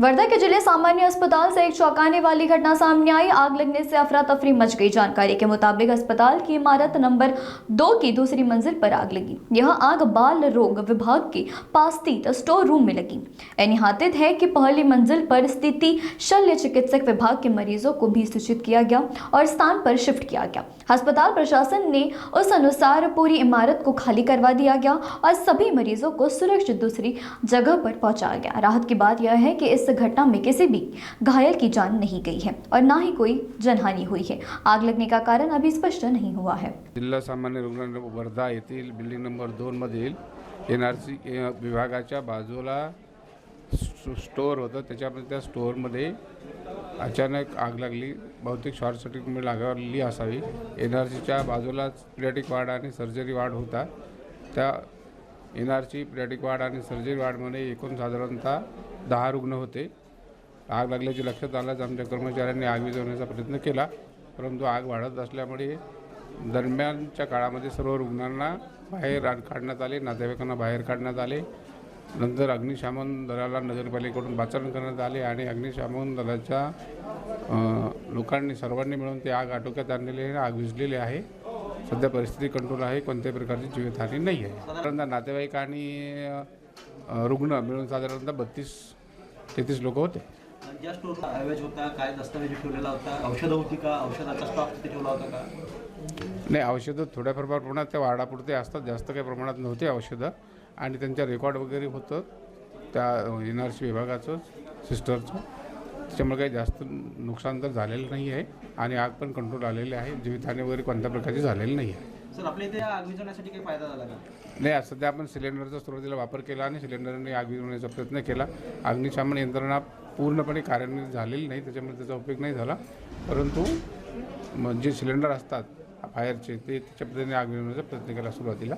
वर्धा के जिले सामान्य अस्पताल से एक चौंकाने वाली घटना सामने आई। आग लगने से अफरा तफरी मच गई। जानकारी के मुताबिक अस्पताल की इमारत नंबर 2 की दूसरी मंजिल पर आग लगी। यह आग बाल रोग विभाग के पास स्थित स्टोर रूम में लगी। एनिहातित है कि पहली मंजिल पर स्थिति शल्य चिकित्सक विभाग के मरीजों को भी सूचित किया गया और स्थान पर शिफ्ट किया गया। अस्पताल प्रशासन ने उस अनुसार पूरी इमारत को खाली करवा दिया गया और सभी मरीजों को सुरक्षित दूसरी जगह पर पहुंचाया गया। राहत की बात यह है कि इस घटना में किसी भी घायल की जान नहीं गई है और ना ही कोई जनहानि हुई है। आग लगने का कारण अभी स्पष्ट नहीं हुआ है। जिल्हा सामान्य रुग्णालय वर्धा येथील बिल्डिंग नंबर 2 मधील NRC विभागाच्या बाजूला स्टोअर होतं। त्याच्यामध्ये त्या स्टोअरमध्ये अचानक आग लागली। बहुतेक शॉर्ट सर्किटमुळे लागली असावी। NRCच्या बाजूलाच पीडियाट्रिक वार्ड आणि सर्जरी वार्ड होता। त्या NRC पीडियाट्रिक वार्ड आणि सर्जरी वार्डमध्ये एकूण साधारणतः 10 रुग्ण होते। आग लागल्याचे लक्षात आल्यास आमच्या कर्मचाऱ्यांनी आग विझवण्याचा प्रयत्न केला, परंतु आग वाढत असल्यामुळे दरम्यानच्या काळामध्ये सर्व रुग्णांना बाहेर काढण्यात आले, नातेवाईकांना बाहेर काढण्यात आले। नंतर अग्निशमन दलाला नगरपालिकेकडून पाचारण करण्यात आले आणि अग्निशमन दलाच्या लोकांनी सर्वांनी मिळून ते आग आटोक्यात आणलेली आहे। आग विझलेली आहे। सध्या परिस्थिती कंट्रोल आहे। कोणत्याही प्रकारची जीवितहानी नाही आहे। साधारणतः नातेवाईक आणि रुग्ण मिळून साधारणतः 32-33 लोक होते। ज्या स्टोरला अवैध होता, काय दस्तावेज ठेवलेला होता, औषधं होती का, औषधाचा स्टॉक तिथे ठेवला होता का? नाही, औषधं थोड्याफार प्रमाणात त्या वार्डापुरते असतात, जास्त काही प्रमाणात नव्हते औषधं। आणि त्यांच्या रेकॉर्ड वगैरे होतं त्या NRC विभागाचं सिस्टरचं, त्याच्यामुळे काही जास्त नुकसान तर झालेलं नाही आहे आणि आग पण कंट्रोल आलेली आहे। जीवितहानी वगैरे कोणत्या प्रकारची झालेली नाही आहे। सर, आपल्या इथे आग विझवण्यासाठी काही फायदा झाला का? नाही, सध्या आपण सिलेंडरचा सुरुवातीला वापर केला आणि सिलेंडरने आग विझवण्याचा प्रयत्न केला। अग्निशमन यंत्रणा पूर्णपणे कार्यान्वित झालेली नाही, त्याच्यामुळे त्याचा उपयोग नाही झाला। परंतु जे सिलेंडर असतात फायरचे ते त्याच्या पद्धतीने आग विझवण्याचा प्रयत्न केला सुरुवातीला।